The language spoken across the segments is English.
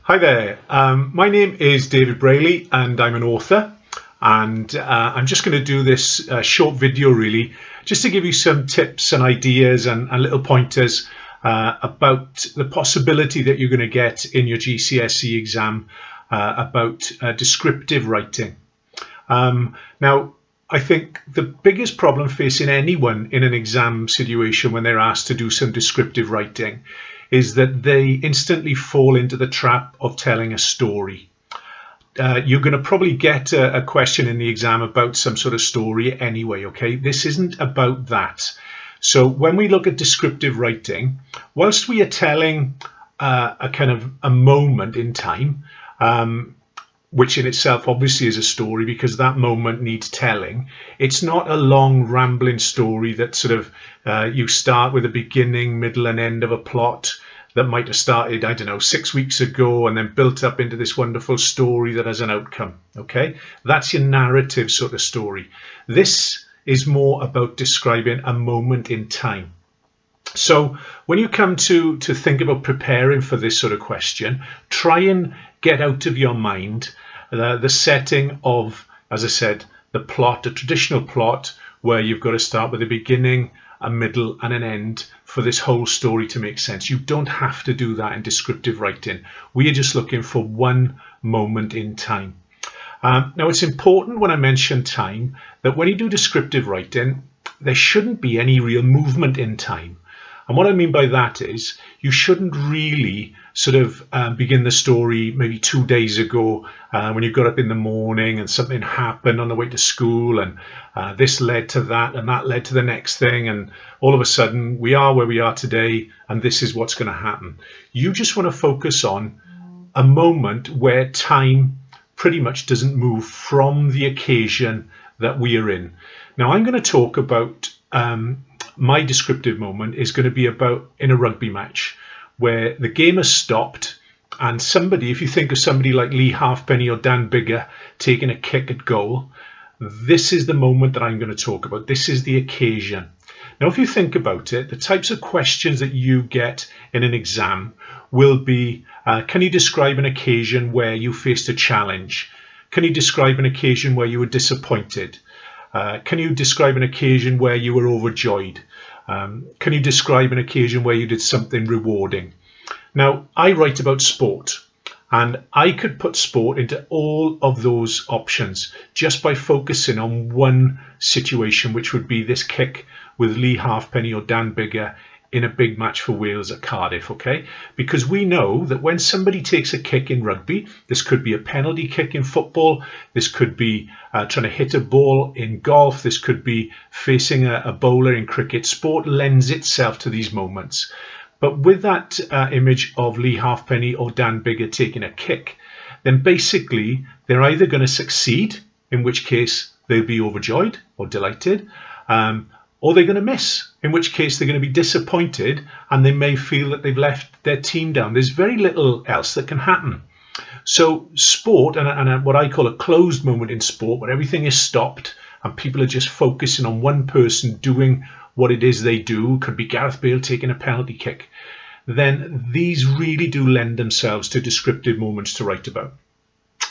Hi there. My name is David Brayley and I'm an author. And I'm just going to do this short video really just to give you some tips and ideas and little pointers about the possibility that you're going to get in your GCSE exam about descriptive writing. Now, I think the biggest problem facing anyone in an exam situation when they're asked to do some descriptive writing is that they instantly fall into the trap of telling a story. You're going to probably get a question in the exam about some sort of story anyway, okay? This isn't about that. So when we look at descriptive writing, whilst we are telling a kind of a moment in time, which in itself obviously is a story because that moment needs telling. It's not a long rambling story that sort of you start with a beginning, middle and end of a plot that might have started, I don't know, 6 weeks ago and then built up into this wonderful story that has an outcome. Okay, that's your narrative sort of story. This is more about describing a moment in time. So when you come to think about preparing for this sort of question, try and get out of your mind the setting of, as I said, the plot, a traditional plot where you've got to start with a beginning, a middle and an end for this whole story to make sense. You don't have to do that in descriptive writing. We are just looking for one moment in time. Now it's important when I mention time that when you do descriptive writing, there shouldn't be any real movement in time. And what I mean by that is you shouldn't really sort of begin the story maybe 2 days ago when you got up in the morning and something happened on the way to school and this led to that and that led to the next thing and all of a sudden we are where we are today and this is what's going to happen. You just want to focus on a moment where time pretty much doesn't move from the occasion that we are in. Now I'm going to talk about my descriptive moment is going to be about in a rugby match where the game has stopped and somebody, if you think of somebody like Lee Halfpenny or Dan Biggar taking a kick at goal, this is the moment that I'm going to talk about. This is the occasion. Now, if you think about it, the types of questions that you get in an exam will be, can you describe an occasion where you faced a challenge? Can you describe an occasion where you were disappointed? Can you describe an occasion where you were overjoyed? Can you describe an occasion where you did something rewarding? Now, I write about sport and I could put sport into all of those options just by focusing on one situation, which would be this kick with Lee Halfpenny or Dan Biggar in a big match for Wales at Cardiff, okay? Because we know that when somebody takes a kick in rugby, this could be a penalty kick in football, this could be trying to hit a ball in golf, this could be facing a bowler in cricket. Sport lends itself to these moments. But with that image of Lee Halfpenny or Dan Biggar taking a kick, then basically they're either going to succeed, in which case they'll be overjoyed or delighted, or they're going to miss, in which case they're going to be disappointed and they may feel that they've left their team down. There's very little else that can happen. So sport, and what I call a closed moment in sport, where everything is stopped and people are just focusing on one person doing what it is they do, could be Gareth Bale taking a penalty kick, then these really do lend themselves to descriptive moments to write about.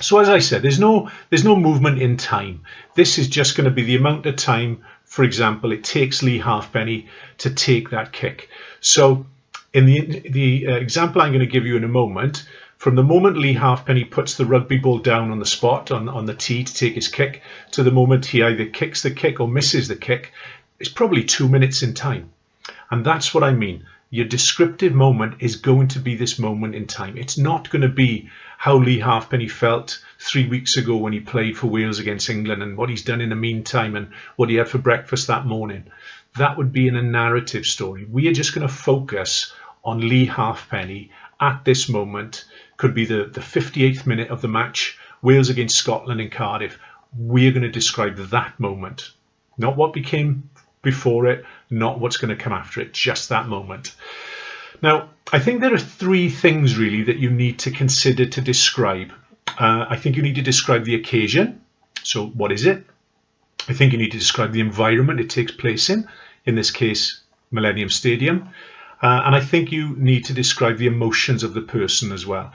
So as I said, there's no movement in time. This is just going to be the amount of time, for example, it takes Lee Halfpenny to take that kick. So in the example I'm going to give you in a moment, from the moment Lee Halfpenny puts the rugby ball down on the spot, on the tee to take his kick, to the moment he either kicks the kick or misses the kick, it's probably 2 minutes in time. And that's what I mean. Your descriptive moment is going to be this moment in time. It's not going to be how Lee Halfpenny felt 3 weeks ago when he played for Wales against England and what he's done in the meantime and what he had for breakfast that morning. That would be in a narrative story. We are just going to focus on Lee Halfpenny at this moment. Could be the 58th minute of the match, Wales against Scotland in Cardiff. We're going to describe that moment, not what became before it, not what's going to come after it, just that moment. Now, I think there are three things really that you need to consider to describe. I think you need to describe the occasion. So what is it? I think you need to describe the environment it takes place in this case, Millennium Stadium. And I think you need to describe the emotions of the person as well.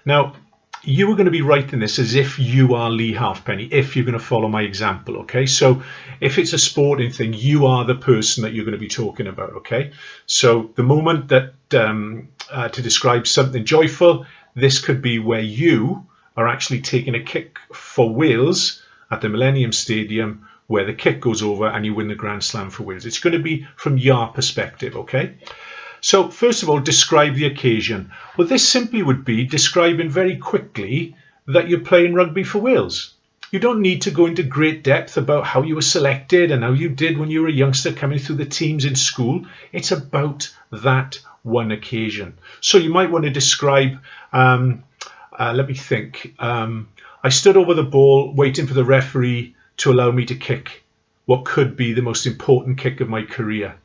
Now, you are going to be writing this as if you are Lee Halfpenny, if you're going to follow my example, okay? So if it's a sporting thing, you are the person that you're going to be talking about, okay? So the moment that, to describe something joyful, this could be where you are actually taking a kick for Wales at the Millennium Stadium, where the kick goes over and you win the Grand Slam for Wales. It's going to be from your perspective, okay? So first of all, describe the occasion. Well, this simply would be describing very quickly that you're playing rugby for Wales. You don't need to go into great depth about how you were selected and how you did when you were a youngster coming through the teams in school. It's about that one occasion. So you might want to describe, let me think. I stood over the ball waiting for the referee to allow me to kick what could be the most important kick of my career.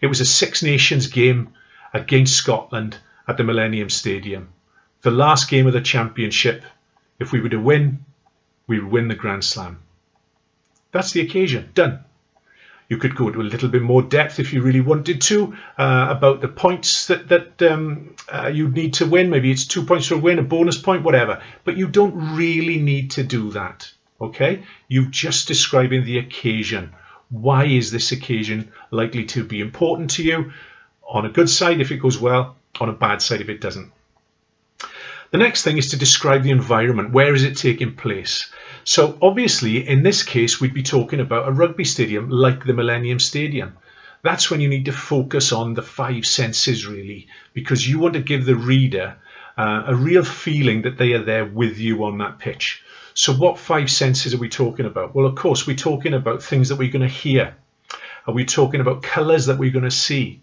It was a Six Nations game against Scotland at the Millennium Stadium. The last game of the championship. If we were to win, we would win the Grand Slam. That's the occasion. Done. You could go into a little bit more depth if you really wanted to about the points that you need to win. Maybe it's 2 points for a win, a bonus point, whatever. But you don't really need to do that. Okay? You're just describing the occasion. Why is this occasion likely to be important to you? On a good side if it goes well, on a bad side if it doesn't. The next thing is to describe the environment. Where is it taking place? So obviously in this case we'd be talking about a rugby stadium like the Millennium Stadium. That's when you need to focus on the five senses really, because you want to give the reader a real feeling that they are there with you on that pitch. So what five senses are we talking about? Well, of course, we're talking about things that we're going to hear. Are we talking about colours that we're going to see?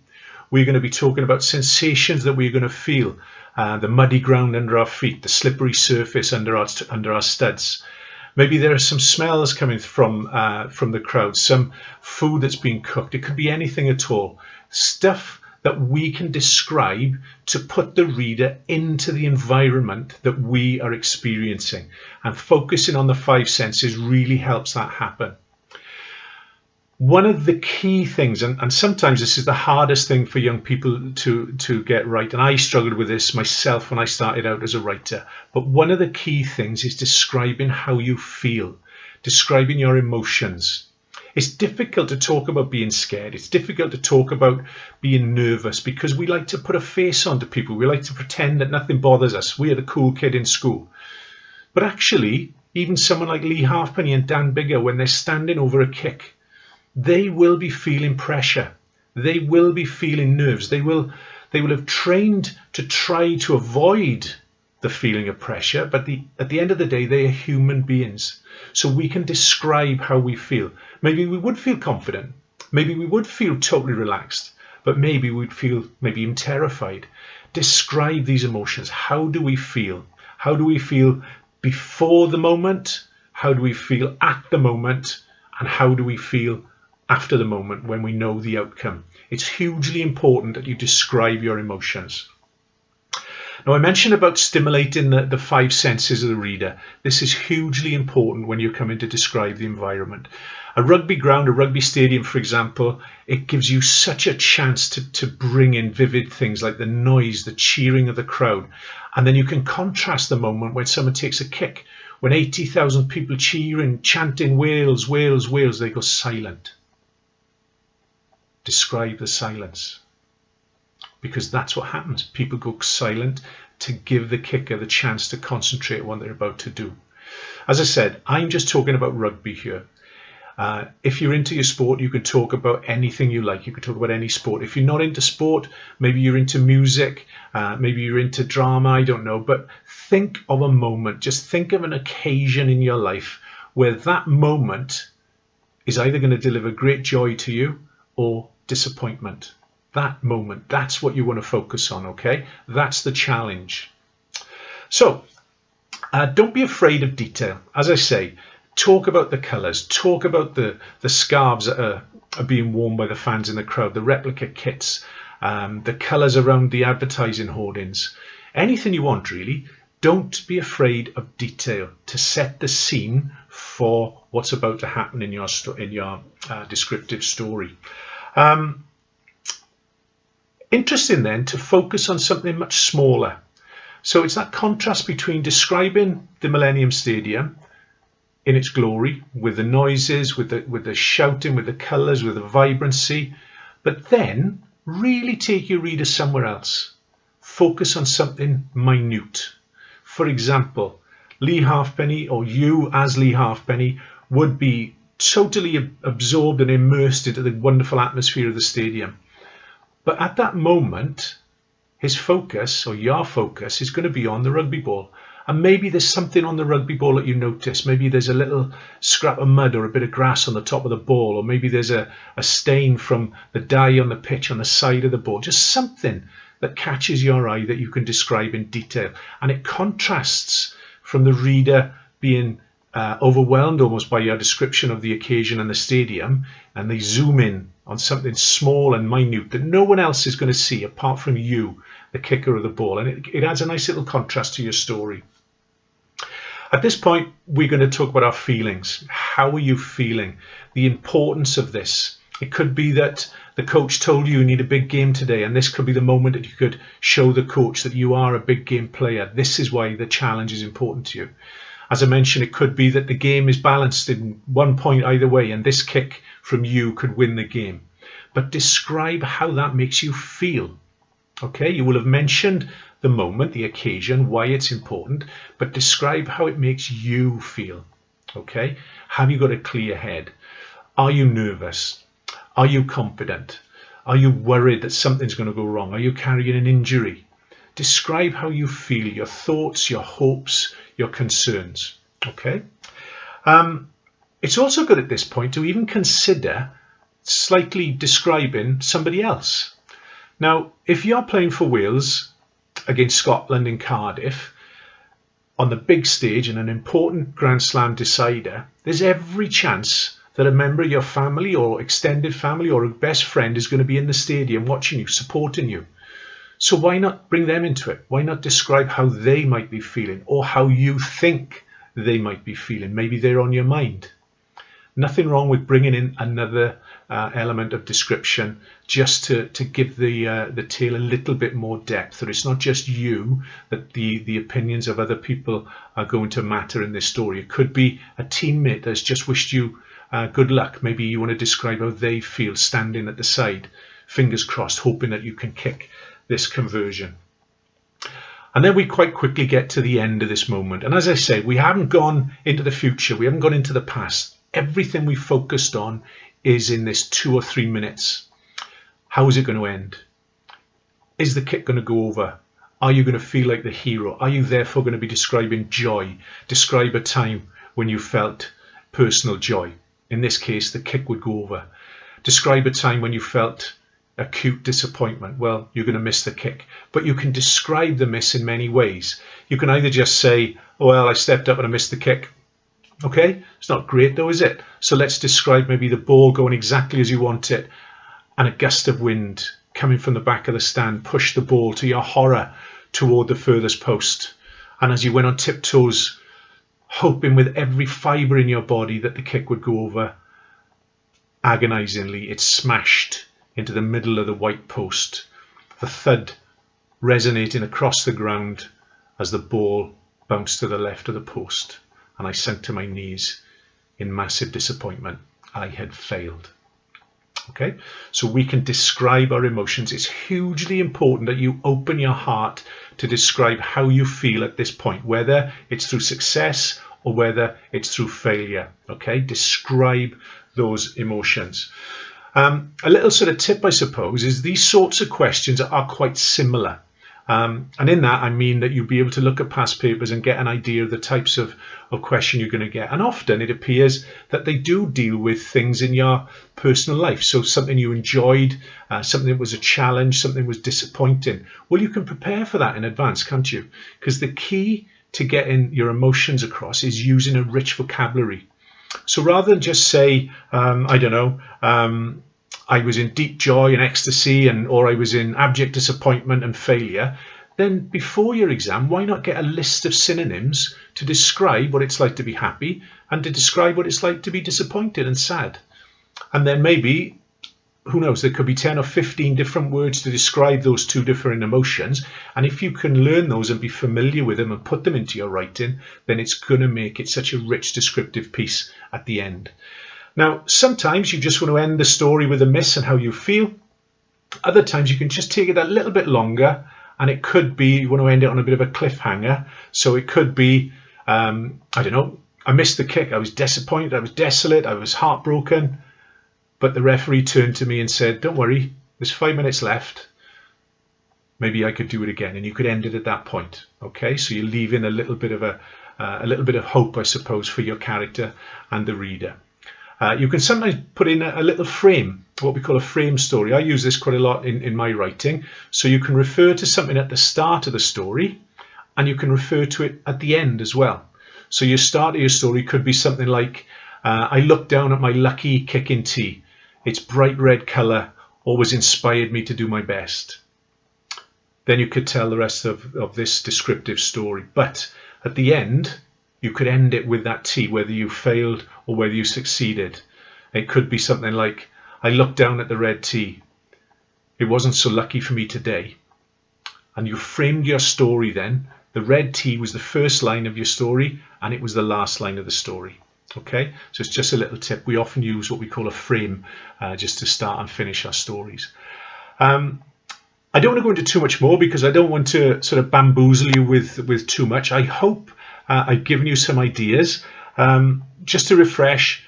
We're going to be talking about sensations that we're going to feel. The muddy ground under our feet, the slippery surface under our studs. Maybe there are some smells coming from the crowd, some food that's being cooked. It could be anything at all. Stuff that we can describe to put the reader into the environment that we are experiencing. And focusing on the five senses really helps that happen. One of the key things, and sometimes this is the hardest thing for young people to get right, and I struggled with this myself when I started out as a writer, but one of the key things is describing how you feel, describing your emotions. It's difficult to talk about being scared. It's difficult to talk about being nervous because we like to put a face onto people. We like to pretend that nothing bothers us. We are the cool kid in school. But actually, even someone like Lee Halfpenny and Dan Biggar, when they're standing over a kick, they will be feeling pressure. They will be feeling nerves. They will have trained to try to avoid the feeling of pressure, but at the end of the day, they are human beings. So we can describe how we feel. Maybe we would feel confident. Maybe we would feel totally relaxed, but maybe we'd feel maybe even terrified. Describe these emotions. How do we feel? How do we feel before the moment? How do we feel at the moment? And how do we feel after the moment when we know the outcome? It's hugely important that you describe your emotions. Now, I mentioned about stimulating the five senses of the reader. This is hugely important when you're coming to describe the environment. A rugby ground, a rugby stadium, for example, it gives you such a chance to bring in vivid things like the noise, the cheering of the crowd. And then you can contrast the moment when someone takes a kick. When 80,000 people cheering, chanting Wales, Wales, Wales, they go silent. Describe the silence. Because that's what happens. People go silent to give the kicker the chance to concentrate on what they're about to do. As I said, I'm just talking about rugby here. If you're into your sport, you can talk about anything you like. You can talk about any sport. If you're not into sport, maybe you're into music, maybe you're into drama, I don't know. But think of a moment. Just think of an occasion in your life where that moment is either going to deliver great joy to you or disappointment. That moment, that's what you want to focus on, okay? That's the challenge. So, don't be afraid of detail. As I say, talk about the colours, talk about the scarves that are being worn by the fans in the crowd, the replica kits, the colours around the advertising hoardings. Anything you want, really. Don't be afraid of detail to set the scene for what's about to happen in your descriptive story. Interesting then to focus on something much smaller. So it's that contrast between describing the Millennium Stadium in its glory, with the noises, with the shouting, with the colours, with the vibrancy, but then really take your reader somewhere else. Focus on something minute. For example, Lee Halfpenny, or you as Lee Halfpenny, would be totally absorbed and immersed into the wonderful atmosphere of the stadium. But at that moment, his focus, or your focus, is going to be on the rugby ball. And maybe there's something on the rugby ball that you notice. Maybe there's a little scrap of mud or a bit of grass on the top of the ball, or maybe there's a stain from the dye on the pitch on the side of the ball. Just something that catches your eye that you can describe in detail. And it contrasts from the reader being overwhelmed almost by your description of the occasion and the stadium, and they zoom in on something small and minute that no one else is going to see apart from you, the kicker of the ball. And it adds a nice little contrast to your story. At this point, we're going to talk about our feelings. How are you feeling? The importance of this. It could be that the coach told you need a big game today, and this could be the moment that you could show the coach that you are a big game player. This is why the challenge is important to you. As I mentioned, it could be that the game is balanced in 1 point either way, and this kick from you could win the game. But describe how that makes you feel. Okay, you will have mentioned the moment, the occasion, why it's important, but describe how it makes you feel. Okay, have you got a clear head? Are you nervous? Are you confident? Are you worried that something's going to go wrong? Are you carrying an injury? Describe how you feel, your thoughts, your hopes, your concerns. Okay. It's also good at this point to even consider slightly describing somebody else. Now, if you're playing for Wales against Scotland in Cardiff on the big stage in an important Grand Slam decider, there's every chance that a member of your family or extended family or a best friend is going to be in the stadium watching you, supporting you. So why not bring them into it? Why not describe how they might be feeling, or how you think they might be feeling? Maybe they're on your mind. Nothing wrong with bringing in another element of description just to give the tale a little bit more depth. That it's not just you, that the opinions of other people are going to matter in this story. It could be a teammate that's just wished you good luck. Maybe you want to describe how they feel standing at the side, fingers crossed, hoping that you can kick this conversion. And then we quite quickly get to the end of this moment. And as I say, we haven't gone into the future. We haven't gone into the past. Everything we focused on is in this 2 or 3 minutes. How is it going to end? Is the kick going to go over? Are you going to feel like the hero? Are you therefore going to be describing joy? Describe a time when you felt personal joy. In this case, the kick would go over. Describe a time when you felt acute disappointment. Well, you're going to miss the kick. But you can describe the miss in many ways. You can either just say, oh, well, I stepped up and I missed the kick. Okay, it's not great though, is it? So let's describe maybe the ball going exactly as you want it, and a gust of wind coming from the back of the stand pushed the ball to your horror toward the furthest post. And as you went on tiptoes, hoping with every fibre in your body that the kick would go over, agonizingly it smashed into the middle of the white post, the thud resonating across the ground as the ball bounced to the left of the post. And I sank to my knees in massive disappointment. I had failed. Okay, so we can describe our emotions. It's hugely important that you open your heart to describe how you feel at this point, whether it's through success or whether it's through failure. Okay, describe those emotions. A little sort of tip, I suppose, is these sorts of questions are quite similar. And in that, I mean that you'll be able to look at past papers and get an idea of the types of question you're going to get. And often it appears that they do deal with things in your personal life. So something you enjoyed, something that was a challenge, something that was disappointing. Well, you can prepare for that in advance, can't you? Because the key to getting your emotions across is using a rich vocabulary. So rather than just say, I don't know, I was in deep joy and ecstasy, or I was in abject disappointment and failure, then before your exam, why not get a list of synonyms to describe what it's like to be happy and to describe what it's like to be disappointed and sad? And then maybe who knows, there could be 10 or 15 different words to describe those two different emotions. And if you can learn those and be familiar with them and put them into your writing, then it's going to make it such a rich descriptive piece at the end. Now, sometimes you just want to end the story with a miss and how you feel. Other times you can just take it a little bit longer, and it could be you want to end it on a bit of a cliffhanger. So it could be, I don't know, I missed the kick, I was disappointed, I was desolate, I was heartbroken. But the referee turned to me and said, don't worry, there's 5 minutes left. Maybe I could do it again. And you could end it at that point. Okay, so you leave in a little bit of hope, I suppose, for your character and the reader. You can sometimes put in a little frame, what we call a frame story. I use this quite a lot in my writing. So you can refer to something at the start of the story, and you can refer to it at the end as well. So your start of your story could be something like, I looked down at my lucky kicking tee. Its bright red colour always inspired me to do my best. Then you could tell the rest of this descriptive story. But at the end, you could end it with that tee, whether you failed or whether you succeeded. It could be something like, I looked down at the red tee. It wasn't so lucky for me today. And you framed your story then. The red tee was the first line of your story, and it was the last line of the story. Okay, so it's just a little tip. We often use what we call a frame just to start and finish our stories. I don't want to go into too much more because I don't want to sort of bamboozle you with too much. I hope I've given you some ideas. Just to refresh,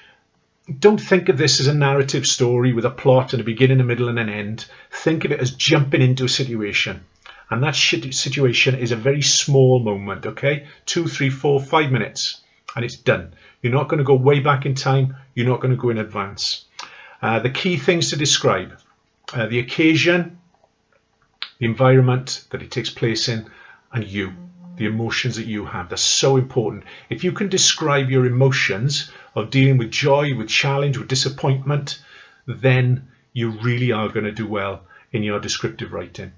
don't think of this as a narrative story with a plot and a beginning, a middle and an end. Think of it as jumping into a situation. And that situation is a very small moment, okay? 2, 3, 4, 5 minutes, and it's done. You're not going to go way back in time. You're not going to go in advance. The key things to describe, the occasion, the environment that it takes place in, and you, the emotions that you have. That's so important. If you can describe your emotions of dealing with joy, with challenge, with disappointment, then you really are going to do well in your descriptive writing.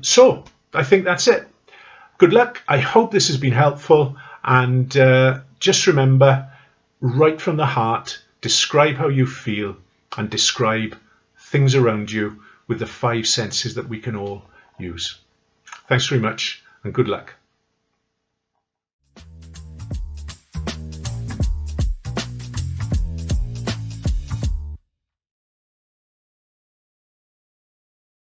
So I think that's it. Good luck. I hope this has been helpful, and just remember, right from the heart, describe how you feel and describe things around you with the 5 senses that we can all use. Thanks very much and good luck.